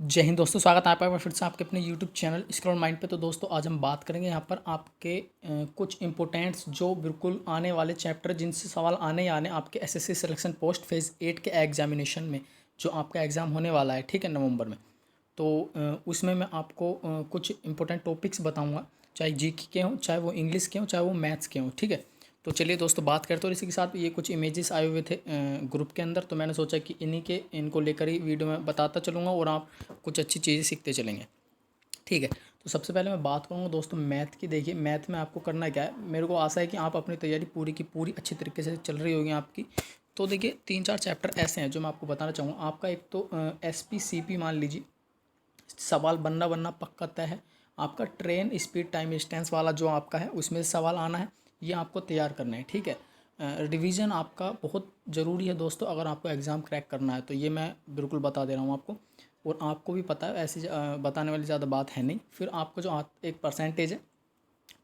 जय हिंद दोस्तों, स्वागत है आपका फिर से आपके अपने यूट्यूब चैनल स्क्रॉल माइंड पे। तो दोस्तों आज हम बात करेंगे यहाँ पर आपके कुछ इंपॉर्टेंट्स जो बिल्कुल आने वाले चैप्टर जिनसे सवाल आने ही आने आपके एसएससी सिलेक्शन पोस्ट फेज़ 8 के एग्जामिनेशन में, जो आपका एग्ज़ाम होने वाला है, ठीक है, नवंबर में। तो उसमें मैं आपको कुछ इंपॉर्टेंट टॉपिक्स बताऊँगा, चाहे जीके के हों, चाहे वो इंग्लिश के हों, चाहे वो मैथ्स के हों, ठीक है। तो चलिए दोस्तों बात करते हैं। और इसी के साथ ये कुछ इमेजेस आए हुए थे ग्रुप के अंदर, तो मैंने सोचा कि इनको लेकर ही वीडियो में बताता चलूँगा और आप कुछ अच्छी चीज़ें सीखते चलेंगे, ठीक है। तो सबसे पहले मैं बात करूँगा दोस्तों मैथ की। देखिए मैथ में आपको करना क्या है, मेरे को आशा है कि आप अपनी तैयारी पूरी की पूरी अच्छी तरीके से चल रही होगी आपकी। तो देखिए 3-4 चैप्टर ऐसे हैं जो मैं आपको बताना चाहूँगा। आपका एक तो SPCP मान लीजिए, सवाल बनना पक्का तय है। आपका ट्रेन स्पीड टाइम डिस्टेंस वाला जो आपका है उसमें से सवाल आना है, ये आपको तैयार करना है, ठीक है। रिवीजन आपका बहुत ज़रूरी है दोस्तों, अगर आपको एग्ज़ाम क्रैक करना है तो ये मैं बिल्कुल बता दे रहा हूँ आपको। और आपको भी पता है, ऐसी बताने वाली ज़्यादा बात है नहीं। फिर आपको जो एक परसेंटेज है,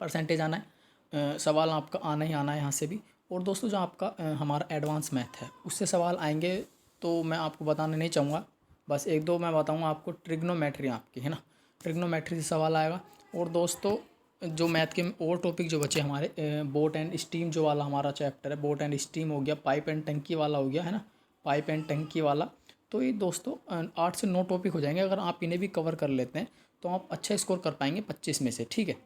परसेंटेज आना है, सवाल आपका आना ही आना है यहाँ से भी। और दोस्तों जो आपका हमारा एडवांस मैथ है उससे सवाल आएंगे, तो मैं आपको बताना नहीं चाहूँगा, बस एक दो मैं बताऊँगा आपको। ट्रिग्नोमेट्री आपकी है ना, ट्रिग्नोमेट्री से सवाल आएगा। और दोस्तों जो मैथ के और टॉपिक जो बचे हमारे, बोट एंड स्टीम जो वाला हमारा चैप्टर है, बोट एंड स्टीम हो गया, पाइप एंड टंकी वाला हो गया, है ना, पाइप एंड टंकी वाला। तो ये दोस्तों 8 से 9 टॉपिक हो जाएंगे। अगर आप इन्हें भी कवर कर लेते हैं तो आप अच्छा स्कोर कर पाएंगे 25 में से, ठीक है।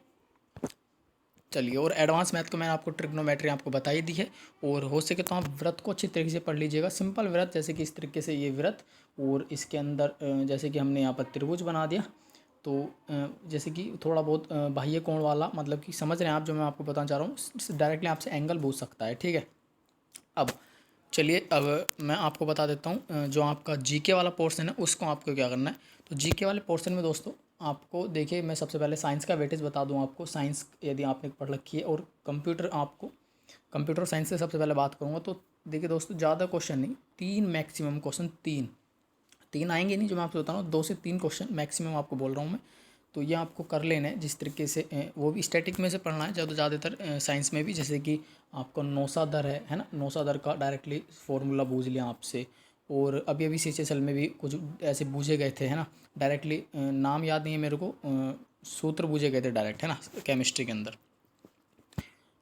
चलिए, और एडवांस मैथ को मैंने आपको ट्रिग्नोमेट्री आपको बता ही दी है। और हो सके तो आप व्रत को अच्छी तरीके से पढ़ लीजिएगा, सिंपल व्रत, जैसे कि इस तरीके से ये व्रत। और इसके अंदर जैसे कि हमने यहाँ पर त्रिभुज बना दिया, तो जैसे कि थोड़ा बहुत बाह्य कोण वाला, मतलब कि समझ रहे हैं आप जो मैं आपको बताना चाह रहा हूँ, डायरेक्टली आपसे एंगल पूछ सकता है, ठीक है। अब चलिए, अब मैं आपको बता देता हूँ जो आपका जीके वाला पोर्शन है उसको आपको क्या करना है। तो जीके वाले पोर्शन में दोस्तों आपको देखिए, मैं सबसे पहले साइंस का वेटेज बता दूँ आपको। साइंस यदि आपने पढ़ रखी है, और कंप्यूटर, आपको कंप्यूटर साइंस से सबसे पहले बात करूँगा। तो देखिए दोस्तों, ज़्यादा क्वेश्चन नहीं, 3 मैक्सिमम क्वेश्चन, तीन तीन आएंगे नहीं, जो मैं आपको बता रहा हूँ, 2 से 3 क्वेश्चन मैक्सिमम आपको बोल रहा हूँ मैं। तो ये आपको कर लेना है जिस तरीके से, वो भी स्टैटिक में से पढ़ना है ज़्यादातर साइंस में भी। जैसे कि आपको नौसा दर है ना, नौसा दर का डायरेक्टली फॉर्मूला पूछ लिया आपसे। और अभी अभी CHSL में भी कुछ ऐसे पूछे गए थे, है ना, डायरेक्टली नाम याद नहीं है मेरे को, सूत्र पूछे गए थे डायरेक्ट, है ना, केमिस्ट्री के अंदर।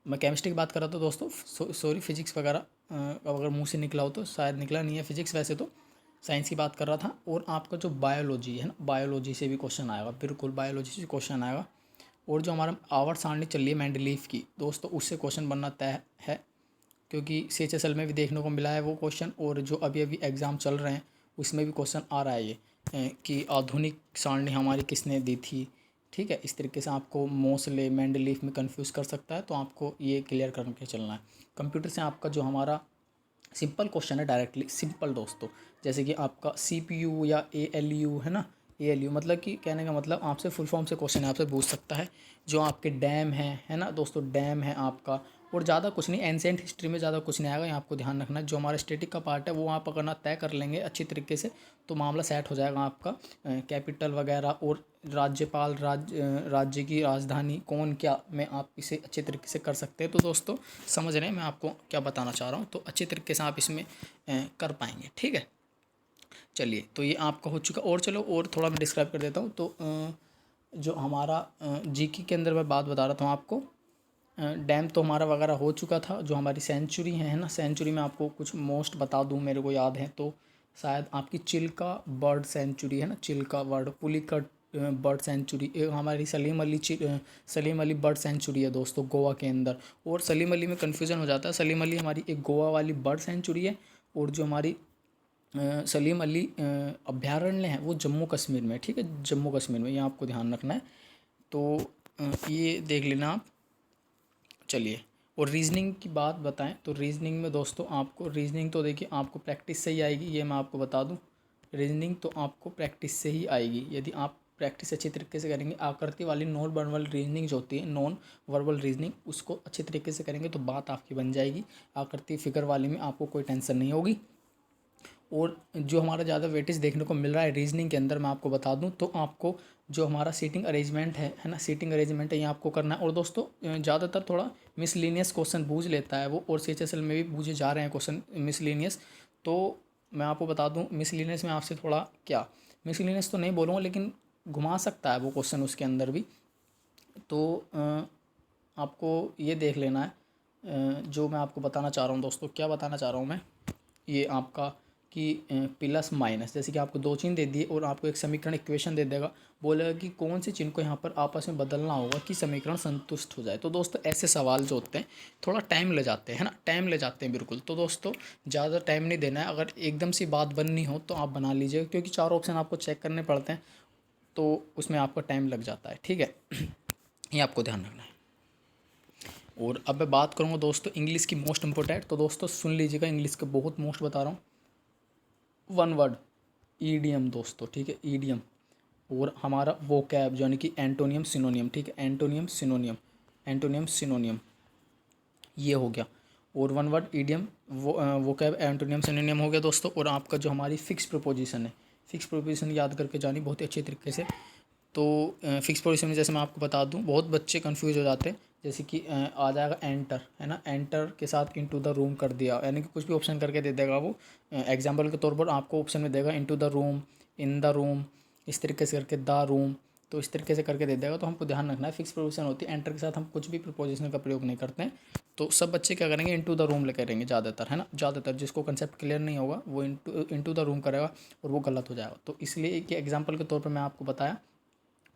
मैं केमिस्ट्री की बात कर रहा था दोस्तों, सॉरी, फिजिक्स वगैरह अगर मुंह से निकला हो तो, शायद निकला नहीं है फिजिक्स, वैसे तो साइंस की बात कर रहा था। और आपका जो बायोलॉजी है ना, बायोलॉजी से भी क्वेश्चन आएगा, बिल्कुल बायोलॉजी से क्वेश्चन आएगा। और जो हमारा आवर्त सारणी चल रही है मेंडलीफ की दोस्तों, उससे क्वेश्चन बनना तय है, क्योंकि CHSL में भी देखने को मिला है वो क्वेश्चन। और जो अभी अभी एग्ज़ाम चल रहे हैं उसमें भी क्वेश्चन आ रहा है ये, कि आधुनिक सारणी हमारी किसने दी थी, ठीक है। इस तरीके से आपको मोस्ले मेंडलीफ में कंफ्यूज कर सकता है, तो आपको ये क्लियर करके चलना है। कंप्यूटर से आपका जो हमारा सिंपल क्वेश्चन है, डायरेक्टली सिंपल दोस्तों, जैसे कि आपका CPU या ALU है ना, ALU मतलब कि कहने का मतलब आपसे फुल फॉर्म से क्वेश्चन आपसे पूछ सकता है। जो आपके डैम है ना दोस्तों, डैम है आपका। और ज़्यादा कुछ नहीं, एंशिएंट हिस्ट्री में ज़्यादा कुछ नहीं आएगा, यहाँ आपको ध्यान रखना है। जो हमारा स्टैटिक का पार्ट है वो आप अगर तय कर लेंगे अच्छी तरीके से, तो मामला सेट हो जाएगा आपका। कैपिटल वगैरह और राज्यपाल, राज्य की राजधानी कौन क्या, में आप इसे अच्छे तरीके से कर सकते हैं। तो दोस्तों समझ रहे हैं मैं आपको क्या बताना चाह रहा हूँ, तो अच्छे तरीके से आप इसमें कर पाएंगे, ठीक है। चलिए, तो ये आपका हो चुका। और चलो और थोड़ा मैं डिस्क्राइब कर देता हूँ। तो जो हमारा जीके के अंदर मैं बात बता रहा था आपको, डैम तो हमारा वगैरह हो चुका था। जो हमारी सेंचुरी है ना, सेंचुरी में आपको कुछ मोस्ट बता दूं, मेरे को याद है तो, शायद आपकी चिल्का बर्ड सेंचुरी है ना, Chilka bird, Pulicat bird sanctuary, एक हमारी सलीम अली बर्ड सेंचुरी है दोस्तों गोवा के अंदर। और सलीम अली में कन्फ्यूज़न हो जाता है, सलीम अली हमारी एक गोवा वाली बर्ड सेंचुरी है। और जो हमारी सलीम अली अभ्यारण्य है वो जम्मू कश्मीर में, ठीक है, जम्मू कश्मीर में, ये आपको ध्यान रखना है। तो ये देख लेना आप। चलिए, और रीजनिंग की बात बताएं तो रीजनिंग में दोस्तों आपको, रीजनिंग तो देखिए आपको प्रैक्टिस से ही आएगी, ये मैं आपको बता दूं। रीजनिंग तो आपको प्रैक्टिस से ही आएगी, यदि आप प्रैक्टिस अच्छी तरीके से करेंगे। आकृति वाली नॉन वर्बल रीजनिंग जो होती है, नॉन वर्बल रीजनिंग, उसको अच्छे तरीके से करेंगे तो बात आपकी बन जाएगी। आकृति फिगर वाली में आपको कोई टेंशन नहीं होगी। और जो हमारा ज़्यादा वेटेज देखने को मिल रहा है रीजनिंग के अंदर, मैं आपको बता दूं, तो आपको जो हमारा सीटिंग अरेंजमेंट है ना, सीटिंग अरेंजमेंट है, ये आपको करना है। और दोस्तों ज़्यादातर थोड़ा मिसलिनियस क्वेश्चन पूछ लेता है वो, और CHSL में भी पूछे जा रहे हैं क्वेश्चन मिसलिनियस। तो मैं आपको बता दूं, मिसलिनियस में आपसे थोड़ा क्या, मिसलिनियस तो नहीं बोलूँगा, लेकिन घुमा सकता है वो क्वेश्चन उसके अंदर भी। तो आपको ये देख लेना है। जो मैं आपको बताना चाह रहा हूँ दोस्तों, क्या बताना चाह रहा हूँ मैं, ये आपका कि प्लस माइनस, जैसे कि आपको दो चिन्ह दे दिए और आपको एक समीकरण इक्वेशन दे देगा, बोलेगा कि कौन से चिन्ह को यहाँ पर आपस में बदलना होगा कि समीकरण संतुष्ट हो जाए। तो दोस्तों ऐसे सवाल जो होते हैं थोड़ा टाइम ले जाते हैं, है ना, टाइम ले जाते हैं बिल्कुल। तो दोस्तों ज़्यादा टाइम नहीं देना है, अगर एकदम सी बात बननी हो तो आप बना लीजिएगा, क्योंकि चार ऑप्शन आपको चेक करने पड़ते हैं, तो उसमें आपका टाइम लग जाता है, ठीक है। ये आपको ध्यान रखना है। और अब मैं बात करूँगा दोस्तों इंग्लिश की मोस्ट इंपॉर्टेंट, तो दोस्तों सुन लीजिएगा, इंग्लिश का बहुत मोस्ट बता रहा हूँ। वन वर्ड ईडियम दोस्तों, ठीक है, ईडियम। और हमारा वोकैब यानी कि एंटोनियम सिनोनियम, ठीक है, एंटोनियम सिनोनियम, एंटोनियम सिनोनियम, ये हो गया। और one word idiom vocab antonym सिनोनियम हो गया दोस्तों। और आपका जो हमारी फिक्स प्रोपोजिशन है, फिक्स प्रोपोजिशन याद करके जानी बहुत ही अच्छे तरीके से। तो फिक्स प्रोपोजिशन में जैसे मैं आपको बता दूं, बहुत बच्चे कंफ्यूज हो जाते हैं। जैसे कि आ जाएगा एंटर, है ना, एंटर के साथ इनटू द रूम कर दिया, यानी कि कुछ भी ऑप्शन करके दे देगा वो। एग्जाम्पल के तौर पर आपको ऑप्शन में देगा into the room, in the room, इस तरीके से करके द रूम, तो इस तरीके से करके दे देगा। तो हमको ध्यान रखना है, फिक्स प्रोपोजिशन होती है, एंटर के साथ हम कुछ भी प्रोपोजिशन का प्रयोग नहीं करते हैं। तो सब बच्चे क्या करेंगे, इनटू द रूम लेकर करेंगे ज़्यादातर, है ना, ज़्यादातर जिसको कंसेप्ट क्लियर नहीं होगा वो इनटू द रूम करेगा और वो गलत हो जाएगा। तो इसलिए कि एग्जाम्पल के तौर पर मैं आपको बताया,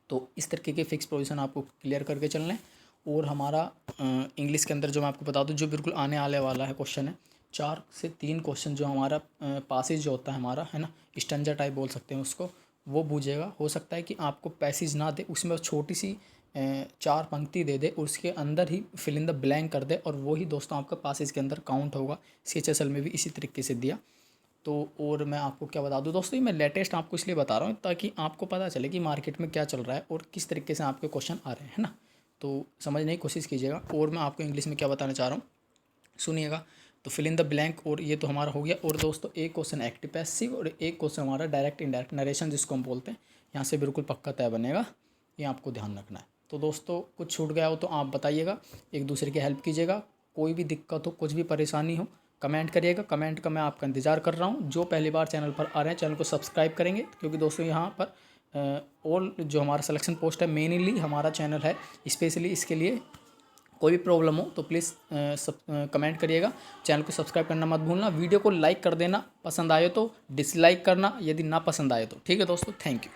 तो इस तरीके के फिक्स प्रोविज़न आपको क्लियर करके चलना है। और हमारा इंग्लिश के अंदर जो मैं आपको बता दूं, जो बिल्कुल आने वाले वाला है क्वेश्चन है, 4 से 3 क्वेश्चन जो हमारा पासेज जो होता है हमारा, है ना, स्टैंजा टाइप बोल सकते हैं उसको, वो बूझेगा। हो सकता है कि आपको पैसेज ना दे, उसमें छोटी सी 4 पंक्ति दे दे, उसके अंदर ही फिल इन द ब्लैंक कर दे, और वो ही दोस्तों आपका पासेज के अंदर काउंट होगा। CHSL में भी इसी तरीके से दिया। तो और मैं आपको क्या बता दूं दोस्तों, ये मैं लेटेस्ट आपको इसलिए बता रहा हूँ ताकि आपको पता चले कि मार्केट में क्या चल रहा है और किस तरीके से आपके क्वेश्चन आ रहे हैं, है ना। तो समझने की कोशिश कीजिएगा। और मैं आपको इंग्लिश में क्या बताना चाह रहा हूँ सुनिएगा। तो फिल इन द ब्लैंक, और ये तो हमारा हो गया। और दोस्तों एक क्वेश्चन एक्टिव पैसिव और एक क्वेश्चन हमारा डायरेक्ट इनडायरेक्ट नरेशन जिसको हम बोलते हैं, यहाँ से बिल्कुल पक्का तय बनेगा, ये आपको ध्यान रखना है। तो दोस्तों कुछ छूट गया हो तो आप बताइएगा, एक दूसरे की हेल्प कीजिएगा। कोई भी दिक्कत हो, कुछ भी परेशानी हो, कमेंट करिएगा। कमेंट का मैं आपका इंतज़ार कर रहा हूँ। जो पहली बार चैनल पर आ रहे हैं, चैनल को सब्सक्राइब करेंगे, क्योंकि दोस्तों यहाँ पर ऑल जो हमारा सिलेक्शन पोस्ट है मेनली हमारा चैनल है, स्पेशली इसके लिए। कोई भी प्रॉब्लम हो तो प्लीज़ कमेंट करिएगा। चैनल को सब्सक्राइब करना मत भूलना। वीडियो को लाइक कर देना, पसंद आए तो डिसलाइक करना यदि ना पसंद आए तो, ठीक है दोस्तों, थैंक यू।